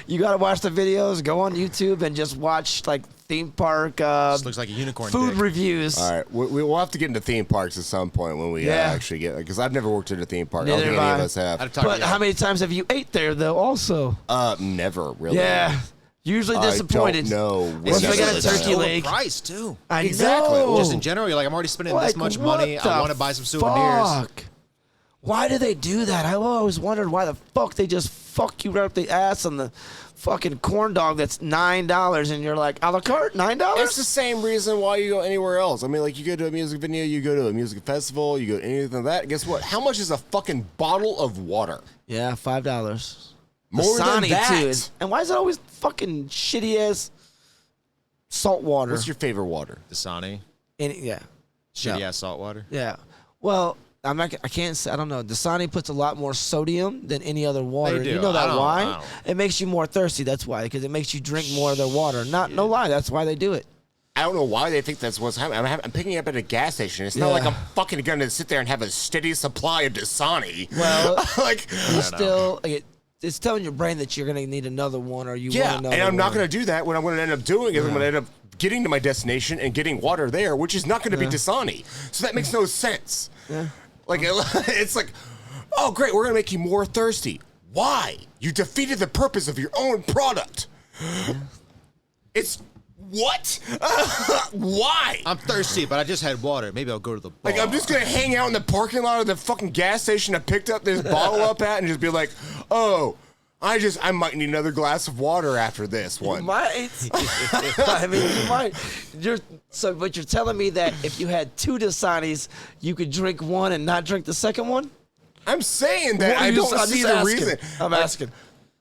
You got to watch the videos. Go on YouTube and just watch like theme park This looks like a unicorn food dick. reviews. All right, we'll have to get into theme parks at some point when we actually get, because I've never worked at a theme park. I don't Neither think any have of I. us have. I'd talk But to you. how many times have you ate there though? Also, Never really. yeah. Usually disappointed. I don't know. Once we Never get a did turkey that. leg. Price too. I Exactly. know. Just in general, you're like, I'm already spending this Like, much what money. the I want to buy some souvenirs. fuck? Why do they do that? I always wondered why the fuck they just fuck you right up the ass on the fucking corn dog that's $9 and you're like, a la carte, $9? It's the same reason why you go anywhere else. I mean, like, you go to a music venue, you go to a music festival, you go to anything like that. Guess what? How much is a fucking bottle of water? Yeah, $5. More than Dasani, that. too. And why is it always fucking shitty ass salt water? What's your favorite water? Dasani. Yeah. Shitty No. ass salt water. Yeah. Well, I can't say, I don't know. Dasani puts a lot more sodium than any other water. They do. You know that I why? don't. It makes you more thirsty. That's why. Because it makes you drink more of their water. No lie. That's why they do it. I don't know why they think that's what's happening. I'm picking it up at a gas station. It's not like Yeah. I'm fucking going to sit there and have a steady supply of Dasani. Well, like, you still, it's telling your brain that you're going to need another one or you yeah, want another and I'm not one. going to do that. What I'm going to end up doing is I'm going to end up getting to my destination and getting water there, which is not going to be Dasani. So that makes no sense. Yeah. Like, it's like, oh, great, we're going to make you more thirsty. Why? You defeated the purpose of your own product. It's what? Why? I'm thirsty, but I just had water. Maybe I'll go to the bar. Like, I'm just going to hang out in the parking lot of the fucking gas station I picked up this bottle up at and just be like, oh, I might need another glass of water after this one. You might. I mean, you might. But you're telling me that if you had 2 Dasanis, you could drink one and not drink the second one? I'm saying that I I'm don't just see the asking. reason. I'm asking.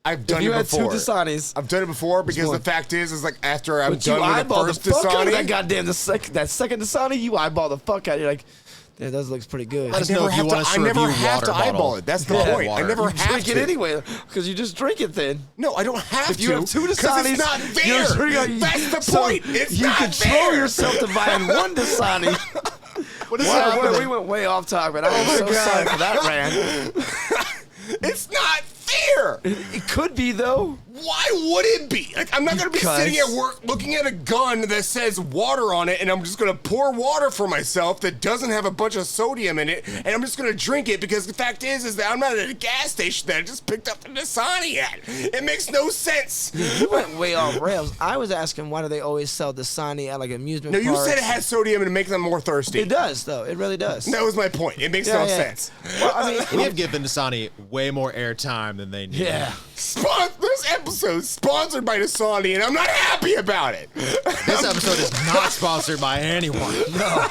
I've done If you it had 2 before. Dasanis, I've done it before because one? the fact is like after I'm but you done with the eyeball the first fuck out of Dasani, that goddamn that second Dasani, you eyeball the fuck out. You're like, yeah, that looks pretty good. Let us I know never if you have to, want us I to never review have water to eyeball bottle. it. That's the Yeah. point. I Water. never You have drink to. it anyway because you just drink it then. No, I don't have If you to. have 2 'cause Dasanis, it's not you're fair. drinking- That's the so point. It's you not control fair. yourself to buying 1 Dasani. what is Wow, happening? we went way off topic, but I'm so God. sorry for that rant. It's not fair. It could be though. Why would it be? Like, I'm not going to be sitting at work looking at a gun that says water on it, and I'm just going to pour water for myself that doesn't have a bunch of sodium in it, and I'm just going to drink it because the fact is that I'm not at a gas station that I just picked up the Dasani at. It makes no sense. You went way off rails. I was asking why do they always sell Dasani at like amusement parks? No, you said it has sodium and it makes them more thirsty. It does, though. It really does. That was my point. It makes no sense. Well, I mean, We have given Dasani way more airtime than they need. yeah. This episode is sponsored by Dasani, and I'm not happy about it. This episode is not sponsored by anyone. No.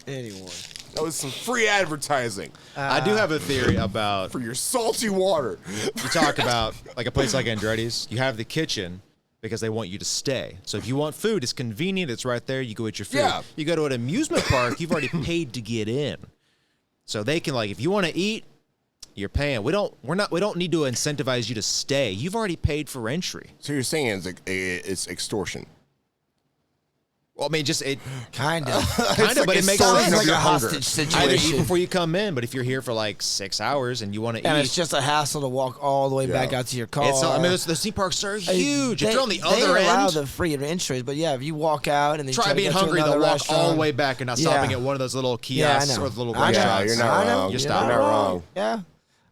Anyone. That was some free advertising I do have a theory about, for your salty water. you talk about like a place like Andretti's, you have the kitchen because they want you to stay. So if you want food, it's convenient, it's right there, you go eat your food. Yeah. You go to an amusement park, you've already paid to get in. So they can, like, if you want to eat, you're paying. We don't need to incentivize you to stay. You've already paid for entry. So you're saying it's extortion? Well, I mean, just it Kind of. kind of, but it makes extortion sense. of like your a hunger. hostage Either eat situation. before you come in, but if you're here for like 6 hours and you want to And eat, it's just a hassle to walk all the way back out to your car. I mean, the theme parks are huge. If you're on the they other allow end, the free entries, but yeah, if you walk out and then try to being get to hungry, another they'll walk restaurant, all the way back and not stopping Yeah. at one of those little Yeah, I kiosks know. or the little I know. restaurants. You're not I know. wrong. You're You're not not wrong. Yeah.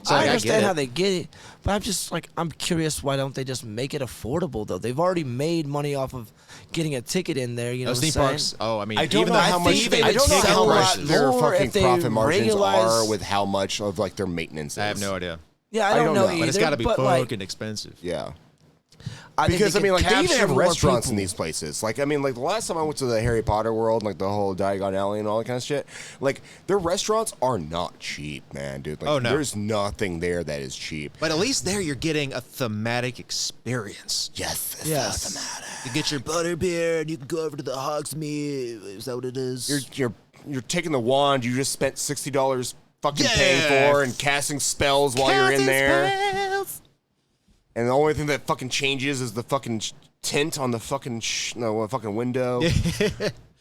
So, I like, I understand get how it. they get it, but I'm just like, I'm curious why don't they just make it affordable though? They've already made money off of getting a ticket in there. You know, Those what theme I'm parks. saying? Oh, I mean, I don't even know though how much. even I don't know ticket how much prices- their more fucking if they profit margins regularize- are with how much of like their maintenance is. I have no idea. Yeah, I don't know either. But it's got to be but, fucking like, expensive. Yeah. I think Because they I mean, could like they even capture have more restaurants in people. these places. Like I mean, like the last time I went to the Harry Potter world, like the whole Diagon Alley and all that kind of shit. Like their restaurants are not cheap, man, dude. Like, Oh, no. there's nothing there that is cheap. But at least there you're getting a thematic experience. Yes, it's Yes. not thematic. You get your butter beer and you can go over to the Hogsmeade. Is that what it is? You're taking the wand you just spent $60 fucking paying for and casting spells while you're in there. And the only thing that fucking changes is the fucking tint on the fucking fucking window.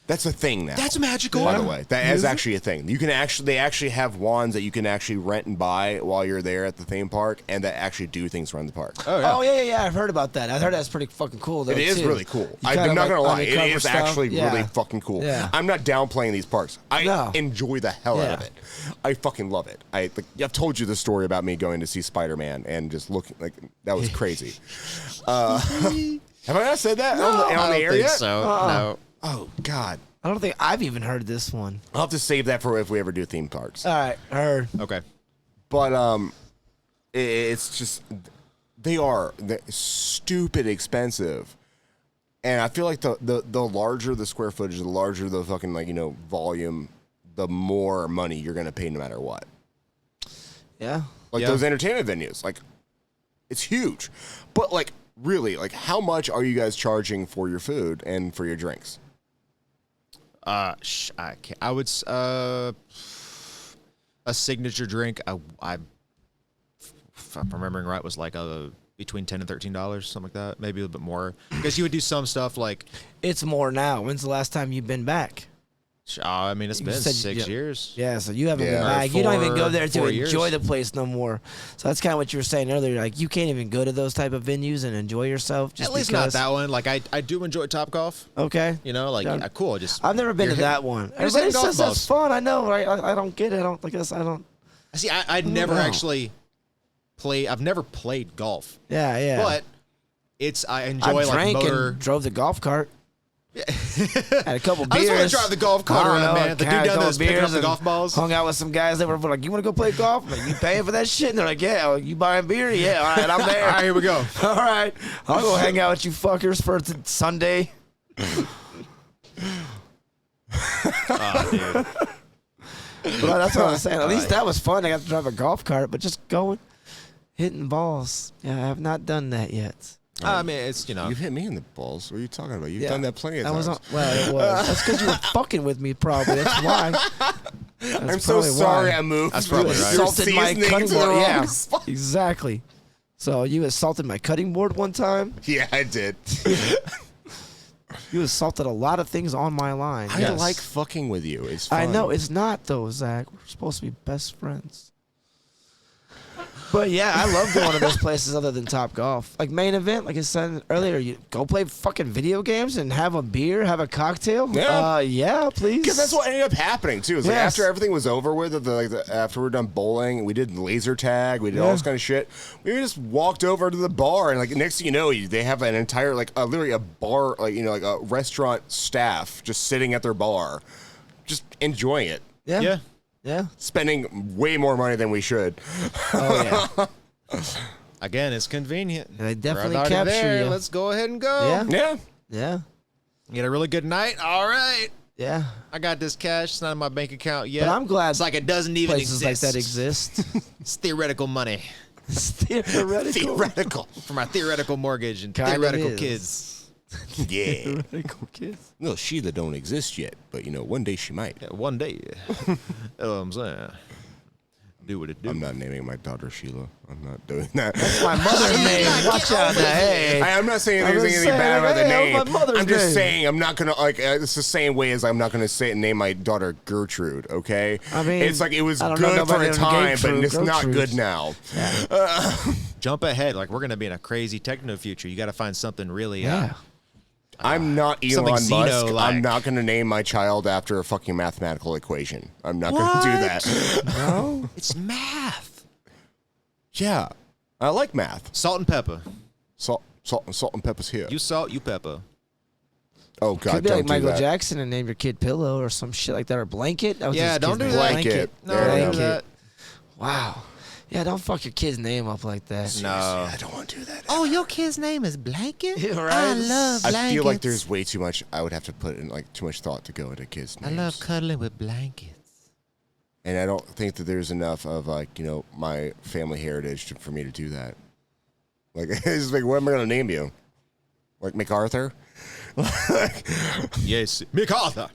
That's a thing now. That's magical. By the way, that is actually a thing. You can they actually have wands that you can actually rent and buy while you're there at the theme park, and that actually do things around the park. Oh yeah. I've heard about that. I heard that's pretty fucking cool though. It is too. really cool. You I'm kinda, not like, gonna lie, it undercover is stuff. actually Yeah. really fucking cool. Yeah. I'm not downplaying these parks. I No. enjoy the hell out of Yeah. it. I fucking love it. I've told you the story about me going to see Spider-Man and just looking like that was crazy. Have I not said that on the I air don't think yet? so. No. Oh God, I don't think I've even heard this one. I'll have to save that for if we ever do theme parks. All right, heard. Okay. But it's just they're stupid expensive, and I feel like the larger the square footage, the larger the fucking volume, the more money you're gonna pay no matter what. Yeah. Like Yeah. those entertainment venues, like it's huge, but like really, like how much are you guys charging for your food and for your drinks? I can't. I would a signature drink. If I'm remembering right, was like between $10 and $13, something like that. Maybe a little bit more, because you would do some stuff like. It's more now. When's the last time you've been back? I mean, it's You been said 6 years. Yeah, so you haven't Yeah. been back. You don't even go there to 4 enjoy years. the place no more. So that's kind of what you were saying earlier. Like you can't even go to those type of venues and enjoy yourself. Just At least because. not that one. Like I do enjoy Topgolf. Okay. You know, like Done. cool. Just I've never been you're to hit- that one. you're just Everybody hitting golf says that's balls. fun. I know, right? I don't get it. I guess I don't. See, I never know. actually play. I've never played golf, Yeah. but I I enjoy like drank motor. and drove the golf cart. Had a couple I beers. just want to drive the golf cart I don't around, know, man. The dude had a down there couple that's picking up beers the and golf balls. Hung out with some guys that were like, "You want to go play golf?" I'm like, "You paying for that shit?" And they're like, "Yeah." You buying beer? Yeah. All right, I'm there. All right, here we go. All right, I'll go hang out with you fuckers for Sunday. Oh, dude. But that's what I'm saying. At least that was fun. I got to drive a golf cart, but just going, hitting balls. Yeah, I have not done that yet. I mean, it's You've hit me in the balls. What are you talking about? You've Yeah. done that plenty of That times. was well, it was. That's because you were fucking with me, probably. That's why. I'm so sorry I moved. That's probably your right. Assaulted my seasoning cutting to the board. wrong Yeah, spot. exactly. So you assaulted my cutting board one time. Yeah, I did. You assaulted a lot of things on my line. I Yes. like fucking with you. It's fun. I know it's not though, Zach. We're supposed to be best friends. But yeah, I love going to those places other than Top Golf. Like Main Event, like I said earlier, you go play fucking video games and have a beer, have a cocktail. Yeah. Yeah, please. Because that's what ended up happening too. Is like Yes. after everything was over with, after we're done bowling, we did laser tag, we did all this kind of shit. We just walked over to the bar, and like next thing you know, they have an entire literally a bar, like a restaurant staff just sitting at their bar, just enjoying it. Yeah. Spending way more money than we should. Oh yeah. Again, it's convenient. They definitely We're already capture there. you. Let's go ahead and go. Yeah. Yeah. You had a really good night. All right. Yeah. I got this cash. It's not in my bank account yet. But I'm glad it's like it doesn't even places exist. like that exist. It's theoretical money It's theoretical. for my theoretical mortgage and Kind of theoretical is. kids. Yeah. Theoretical kids. No, Sheila don't exist yet, but one day she might. Yeah, one day. That's what I'm saying. Do what it do. I'm not naming my daughter Sheila. I'm not doing that. My mother's name. Watch out now. Hey. I'm not saying I'm anything just bad saying, about the hey, name. my mother's I'm just name. saying I'm not gonna it's the same way as I'm not gonna name my daughter Gertrude. Okay, I mean, it's like it was I don't know good for nobody a named time, but Gertrude. it's not good now. Jump ahead. Like, we're going to be in a crazy techno future. You got to find something really. Yeah. I'm not Something Elon Musk. Xeno-like. I'm not gonna name my child after a fucking mathematical equation. I'm not gonna do that. No. It's math. Yeah, I like math. Salt and pepper. Salt and pepper's here. You salt, you pepper. Oh God, Could be don't like do Michael that. Jackson and name your kid Pillow or some shit like that, or Blanket. That was Yeah, his don't kid's do name. that. Blanket. No, There you don't go. do that. Wow. Yeah, don't fuck your kid's name up like that. No. I don't want to do that. Oh, your kid's name is Blanket? Yeah, right. I love blankets. I feel like there's way too much. I would have to put in too much thought to go into kids' I names. love cuddling with blankets. And I don't think that there's enough of my family heritage for me to do that. Like it's like, what am I gonna name you? Like MacArthur? Yes, MacArthur,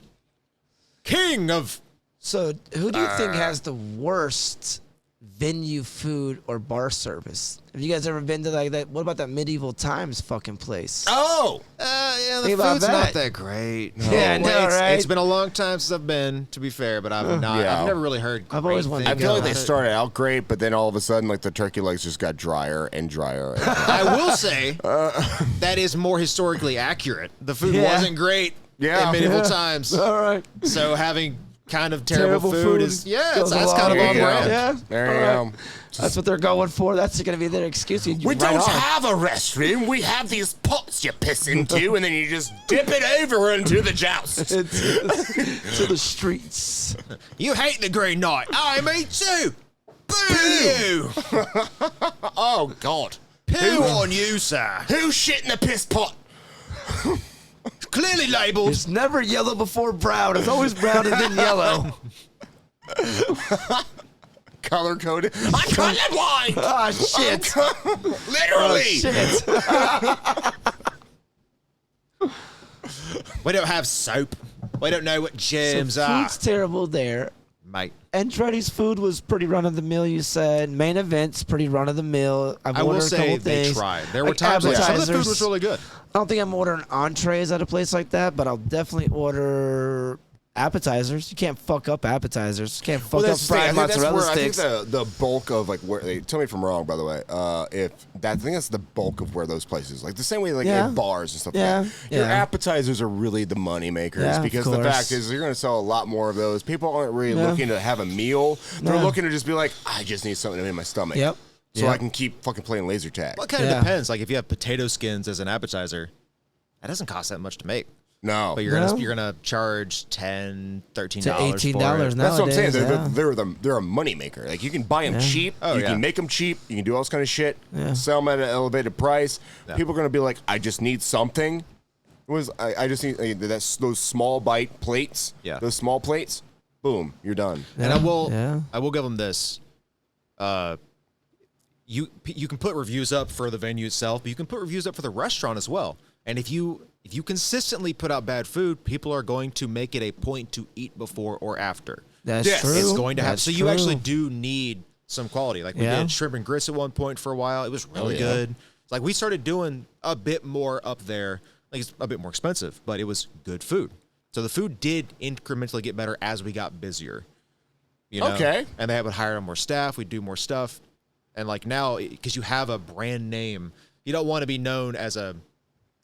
king of. So, who do you think has the worst venue food or bar service? Have you guys ever been to like that? What about that Medieval Times fucking place? Oh, Yeah, the Think about food's that. not that great. Yeah, I know, right? It's been a long time since I've been, to be fair, but I've not. Yeah. I've never really heard. I've always great wanted to I things feel like about they it. started out great, but then all of a sudden, like the turkey legs just got drier and drier. And drier. I will say that is more historically accurate. The food Yeah. wasn't great Yeah. in medieval Yeah. times. All right. So having kind of terrible food is goes that's along kind of with on it. brand. Yeah. There All you right. go. That's what they're going for. That's going to be their excuse. You We right don't on. have a restroom. We have these pots you piss into, and then you just dip it over into the joust. to the streets. You hate the Green Knight. I me too. Boo you. Oh God! Poo on you, sir. Who shit in the piss pot? Clearly labelled. It's never yellow before brown. It's always brown and then yellow. Color coded. I'm colorblind. Ah, shit. Literally. Shit. We don't have soap. We don't know what germs So are. food's terrible there. Mate. Andretti's food was pretty run of the mill. You said Main Event's pretty run of the mill. I've I will ordered a say couple they things. tried. There were Like times like some of the food appetizers. was really good. I don't think I'm ordering entrees at a place like that, but I'll definitely order appetizers. You can't fuck up appetizers. You can't fuck up that's the thing. fried I think that's mozzarella where I think sticks. the bulk of like where they tell me if I'm wrong, by the way. I think that's the bulk of where those places, like the same way like Yeah. in bars and stuff. Yeah. Like that. Your Yeah. appetizers are really the money makers Yeah, of because the course. fact is you're going to sell a lot more of those. People aren't really Yeah. looking to have a meal. They're No. looking to just be like, I just need something in my stomach. Yep. So Yep. I can keep fucking playing laser tag. Well, it kind of Yeah. depends. Like if you have potato skins as an appetizer, that doesn't cost that much to make. No. But you're No. gonna charge $10, $13 to $18 for it. now. That's what I'm saying. Nowadays, They're a money maker. Like you can buy them cheap. Oh, you yeah. can make them cheap. You can do all this kind of shit. Yeah. Sell them at an elevated price. Yeah. People are gonna be like, I just need something. I just need those small bite plates. Yeah. Those small plates. Boom, you're done. And I will Yeah. give them this. You can put reviews up for the venue itself, but you can put reviews up for the restaurant as well. And if you consistently put out bad food, people are going to make it a point to eat before or after. That's Yes. true. It's going to happen. That's So you true. actually do need some quality. Like we Yeah. did shrimp and grits at one point for a while. It was really yeah. good. It's like we started doing a bit more up there. Like it's a bit more expensive, but it was good food. So the food did incrementally get better as we got busier. You know? Okay. And they would hire more staff. We'd do more stuff. And like now, because you have a brand name, you don't want to be known as a,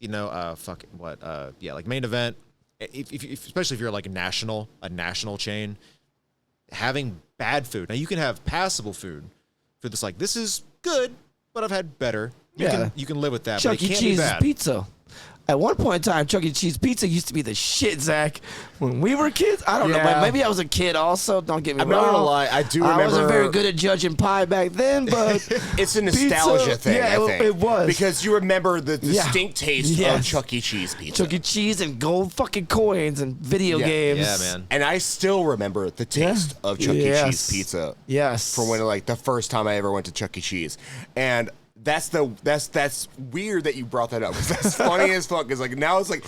like Main Event. Especially if you're like a national chain, having bad food. Now you can have passable food that's like, this is good, but I've had better. You can live with that. Chuck but it E. can't Cheese be bad. pizza. At one point in time, Chuck E. Cheese pizza used to be the shit, Zach. When we were kids, I don't know. Yeah. Maybe I was a kid also. Don't get me I'm wrong. not gonna lie, I do remember. I wasn't very good at judging pie back then, but It's a nostalgia pizza, thing, yeah, I think. it was. Because you remember the distinct taste Yes. of Chuck E. Cheese pizza. Chuck E. Cheese and gold fucking coins and video games. Yeah, man. And I still remember the taste of Chuck E. Yes. Cheese pizza. Yes. From when, like, the first time I ever went to Chuck E. Cheese. And that's weird that you brought that up. That's funny as fuck. Because like now it's one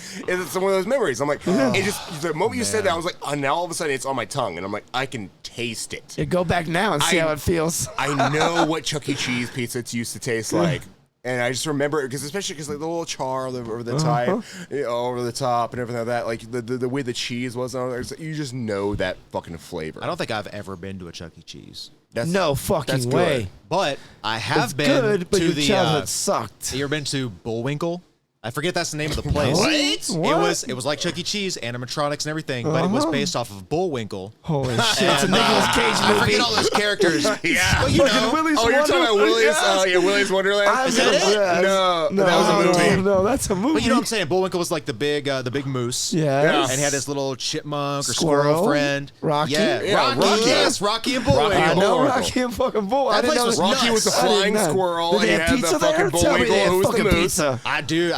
of those memories. I'm like, it just the moment you said that, I was like, oh, now all of a sudden it's on my tongue, and I'm like, I can taste it. Yeah, go back now and see how it feels. I know what Chuck E. Cheese pizza used to taste like. And I just remember it especially because like the little char over the top, over the top and everything like that. Like the way the cheese was on there, you just know that fucking flavor. I don't think I've ever been to a Chuck E. Cheese. No fucking that's way. good. But I have It's been good, but to your the. childhood sucked. You ever been to Bullwinkle? I forget that's the name of the place. What? It was like Chuck E. Cheese, animatronics and everything, but it was based off of Bullwinkle. Holy shit! It's a Nicolas Cage I movie. forget all those characters. Yeah. Well, you know. Willy's Oh, you're talking about Wonderland? Willy's? Yes. Willy's Wonderland. Is that it? No, that was a movie. No, that's a movie. But you know what I'm saying? Bullwinkle was like the big moose. Yes. And he had his little chipmunk or Squirrel. squirrel friend. Rocky. Yeah, Rocky. Yes, Rocky and Bullwinkle. I know Bullwinkle. Rocky and fucking Bull. I That didn't place know was Rocky nuts. was the I didn't flying know. squirrel, Did and they he have had pizza the fucking there? Tell me they Bullwinkle had who was the fucking moose. pizza. I do.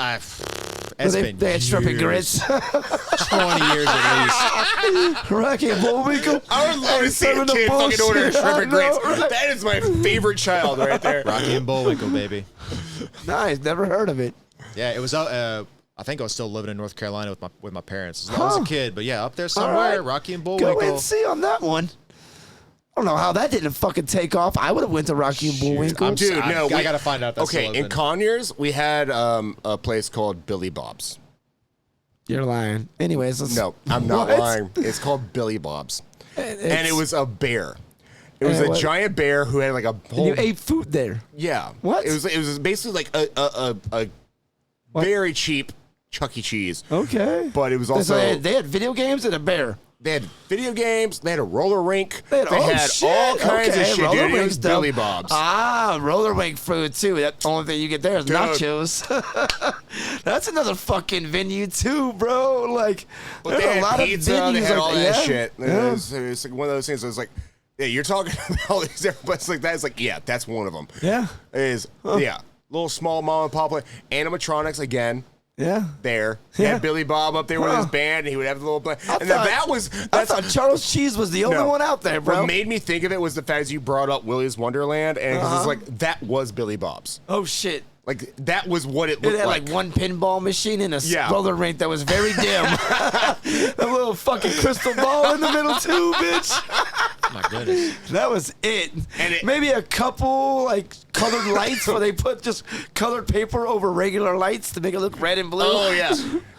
It's been They had shrimp and years. grits. 20 years at least. Rocky and Bullwinkle. I would love to see a serving the kid fucking order bullshit. shrimp I and grits. know, right? That is my favorite child right there. Rocky and Bullwinkle, baby. Nice. Never heard of it. Yeah, it was. I think I was still living in North Carolina with my parents. I was a kid, but yeah, up there somewhere, All right. Rocky and Go Bullwinkle. and see on that one. I don't know how that didn't fucking take off. I would have went to Rocky and Bullwinkle. Dude, no. I gotta find out. If that's Okay, still in open. Conyers, we had a place called Billy Bob's. You're lying. Anyways, let's, No, I'm not What? lying. It's called Billy Bob's. And It's- it was a bear. It was And a what- giant bear who had like a And whole. you ate food there. Yeah. What? It was basically like a very cheap Chuck E. Cheese. Okay. But it was So also they had video games and a bear. they had video games. They had a roller rink. They had, all kinds of shit, roller dude. It was rinks, though. Billy Bob's. Ah, roller rink food too. That's the only thing you get there is Dude. nachos. That's another fucking venue too, bro. Like, But there's they a had lot pizza. of venues They had all like that yeah. shit. Yeah. It was like one of those things. It was like, yeah, you're talking about all these different places like that. It's like, yeah, that's one of them. Yeah. It is yeah, little small mom and pop place. Animatronics again. Yeah. There, he Yeah. had Billy Bob up there with his band, and he would have the little. And thought- that was I thought Charles Cheese was the only no. one out there, bro. What made me think of it was the fact that you brought up Willy's Wonderland, and 'cause it's like that was Billy Bob's. Oh shit. Like that was what it It looked had like one pinball machine and a Yeah. roller rink that was very dim. A little fucking crystal ball in the middle too, bitch. Oh my goodness. That was it. And Maybe a couple like colored lights where they put just colored paper over regular lights to make it look red and blue. Oh yeah.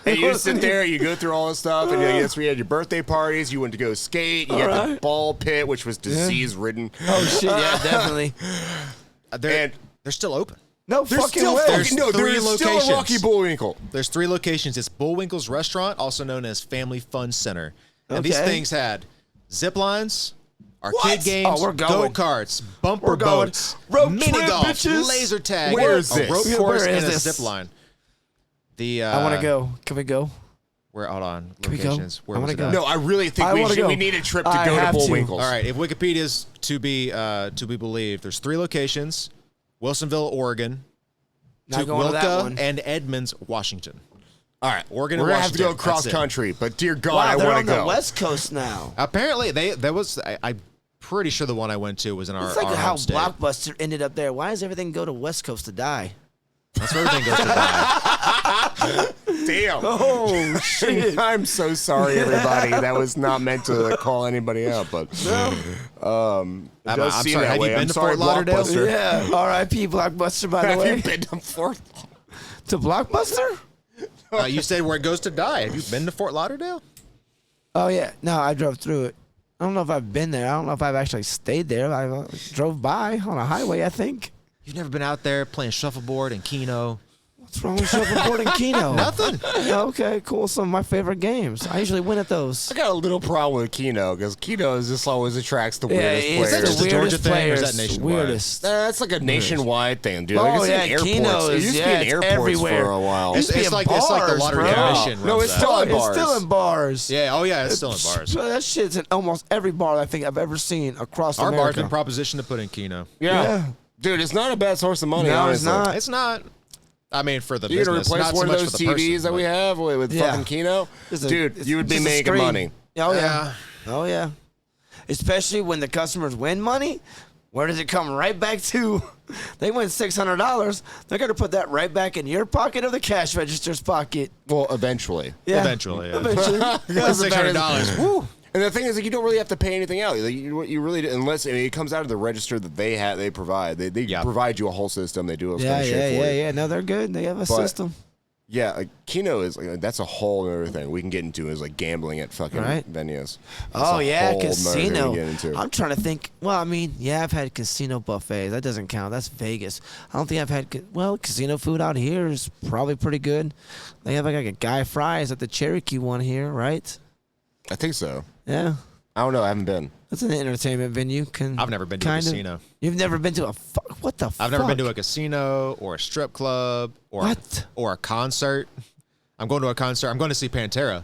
And you sit there, you go through all this stuff, and yes, we had your birthday parties. You went to go skate. You got the right. ball pit, which was disease ridden. Oh shit, yeah, definitely. They're still open. No There's fucking still way. fucking no. three There's still a locations. Rocky Bullwinkle. There's 3 locations. It's Bullwinkle's Restaurant, also known as Family Fun Center. And these Okay. things had zip lines, arcade What? games, Oh, we're going. go-karts, bumper We're going. boats, Road mini trip, golf, bitches. laser tag, Where is a this? rope Where course, is and a this? zip line. I want to go. Can we go? Hold on. we go? Locations. Where I was wanna it go. at? No, I really think I we wanna should. go. We need a trip to I go to have to. Bullwinkle's. All right. If Wikipedia's to be believed, there's 3 locations: Wilsonville, Oregon, Not going to that Wilka, one. and Edmonds, Washington. All right, Oregon we're and gonna have to go Washington. cross That's it. country, but dear God, Wow, I they're want on to go. the West Coast now. Apparently, I'm pretty sure the one I went to was in our. It's like our how home state. Blockbuster ended up there. Why does everything go to West Coast to die? That's where everything goes to die. Damn. Oh shit! I'm so sorry, everybody. That was not meant to call anybody out, but it I'm does seem sorry, that have you way. been I'm to sorry, Fort Lauderdale? Blockbuster. Yeah. R.I.P. Blockbuster. By the Have way, you been to Fort? to Blockbuster? You said where it goes to die. Have you been to Fort Lauderdale? Oh yeah. No, I drove through it. I don't know if I've been there. I don't know if I've actually stayed there. I drove by on a highway, I think. You've never been out there playing shuffleboard and Keno? What's wrong with shuffleboard and Keno? Nothing. Okay, cool. Some of my favorite games. I usually win at those. I got a little problem with Keno because Keno just always attracts the weirdest it's players. that just the a Georgia weirdest thing, or is players. that nationwide? Weirdest. That's like a nationwide thing, dude. Oh, Like, it's yeah, in airports. Keno It is- used to yeah, be in it's airports everywhere. for a while. Used to be It's in like the bars, lottery bro. commission. No, runs it's that. still in It's bars. still in bars. Yeah, oh yeah, it's still in bars. That shit's in almost every bar I think I've ever seen across Our bar's America. been propositioned to put in Keno. Yeah. Dude, it's not a bad source of money, No, it's honestly. not. It's not. I mean, for the You're going to business, replace not one so of much those for the person, TVs that we but- have with Yeah. fucking Keno? Dude, It's you would be just a making screen. money. Oh, yeah. Oh, yeah. Especially when the customers win money. Where does it come right back to? They win $600. They're going to put that right back in your pocket or the cash register's pocket. Well, eventually. Yeah. Eventually, yeah. Eventually. Because $600. Woo. And the thing is, like, you don't really have to pay anything out. Like, you really, unless it comes out of the register that they provide. They Yeah. provide you a whole system. They do a Yeah, shit yeah, for yeah, you. yeah. No, they're good. They have a But- system. Yeah, like Keno is like that's a whole other thing we can get into is like gambling at fucking Right. venues. That's Oh a yeah, whole nother thing we casino. get into. I'm trying to think. Well, I mean, yeah, I've had casino buffets. That doesn't count. That's Vegas. I don't think I've had. Casino food out here is probably pretty good. They have like a Guy Fries at the Cherokee one here, right? I think so. Yeah, I don't know. I haven't been. that's an entertainment venue. I've never been to a casino. You've never been to a what the? I've never been to a casino or a strip club or What? or a concert. I'm going to a concert. I'm going to see Pantera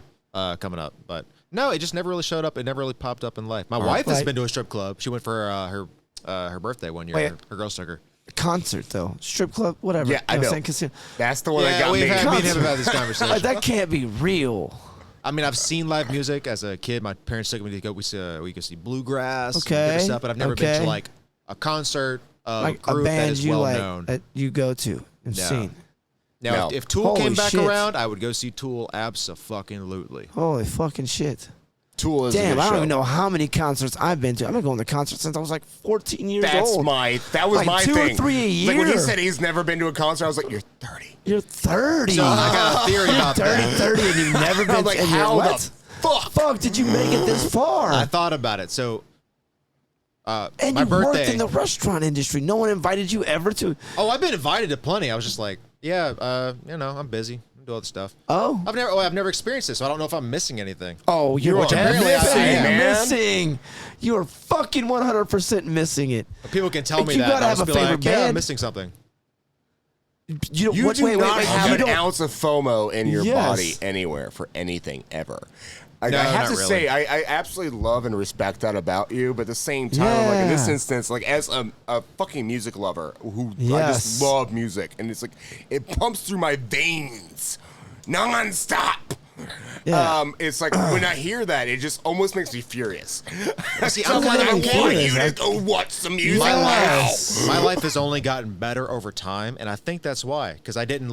coming up, but no, it just never really showed up. It never really popped up in life. My wife has Like- been to a strip club. She went for her birthday one year. Wait. Her girls took her. concert though, strip club, whatever. Yeah, I You know. what I'm saying? Casino. That's the one that Yeah, got we've me. had, me and him Concert. have had this conversation. Like, that can't be real. I mean, I've seen live music as a kid. My parents took me to go. We could see bluegrass, and Okay, different stuff, but I've never been okay. to like a concert of Like a group a band that is you well like known. that you go to and No. seen. Now, No. if Tool Holy came back shit. around, I would go see Tool abso-fucking-lutely. Holy fucking shit. Tool is a Damn, good I don't show. even know how many concerts I've been to. I've been going to concerts since I was like 14 years That old. was Like my 2 or thing. 3 a Like when he year. said he's never been to a concert, I was like, "You're 30." You're 30. So I got a theory about 30, that. 30, and you've never been I'm like, and you're "How what? the fuck?" Fuck, did you make it this far? I thought about it. So, and my you worked birthday. in the restaurant industry. No one invited you ever to. Oh, I've been invited to plenty. I was just like, yeah, I'm busy. I do other stuff. Oh. I've never experienced this, so I don't know if I'm missing anything. Oh, you're Which apparently I missing, am, man. missing. You are fucking 100% missing it. But people can tell Like, me you that. gotta and I'll have just a be like, favorite yeah, I'm band. missing something. You don't. You wait, do wait, not wait, have you an don't- ounce of FOMO in your Yes. body anywhere for anything ever. Like, No, I have not to really. say, I absolutely love and respect that about you, but at the same time, like in this Yeah. instance, like as a fucking music lover who I Yes. just love music, and it's like it pumps through my veins nonstop. Yeah. It's like when I hear that, it just almost makes me furious. See, So I'm like, I really want furious. you to go watch some music Yes. My life has only gotten better over time, and I think that's why. Because I didn't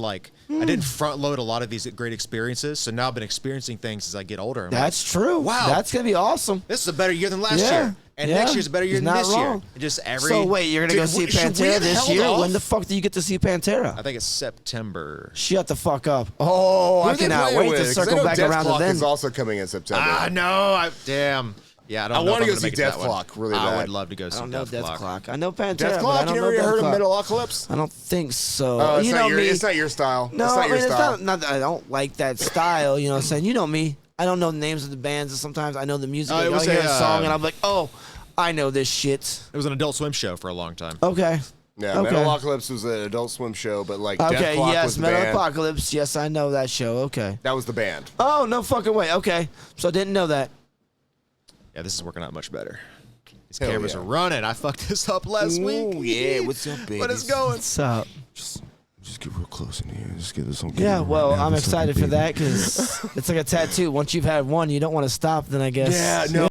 front load a lot of these great experiences, so now I've been experiencing things as I get older. I'm like, That's true. Wow. That's gonna be awesome. this is a better year than last Yeah. year, and Yeah. next year's a better year He's than not this year. wrong. Just every. So wait, you're gonna go see Dude, should we Pantera have this held year? off? When the fuck do you get to see Pantera? I think it's September. Shut the fuck up. Oh, Who I are they cannot playing wait with? to 'Cause circle I know back Death around to Clock then. is also coming in September. No, damn. Yeah, I don't I know. wanna if go I'm see make it to that Death one. Clock really I bad. would love to go see I don't know Death Death Clock. Clock. I know Pantera, Death but I Clock? don't You know ever Death heard Clock. of Metalocalypse? I don't think so. Oh, you know me. It's not your style. No, it's not I your mean, style. it's not that I don't like that style. You know what I'm saying? You know me. I don't know the names of the bands, and sometimes I know the music. Oh, it I'll was hear a, a song, and I'm like, oh, I know this shit. It was an Adult Swim show for a long time. Okay. Yeah, Okay. Metalocalypse was an Adult Swim show, but like Death Okay, Clock yes, was the band. Metalocalypse. Yes, I know that show. Okay. That was the band. Oh, no fucking way. Okay. So I didn't know that. Yeah, this is working out much better. These Hell cameras yeah. are running. I fucked this up last week. Ooh, yeah, what's up, But it's babies? going. What's up? Just get real close in here. Just get this on Yeah, camera well, right now. I'm What's up, excited for baby? that because it's like a tattoo. Once you've had one, you don't want to stop, then I guess. Yeah, no.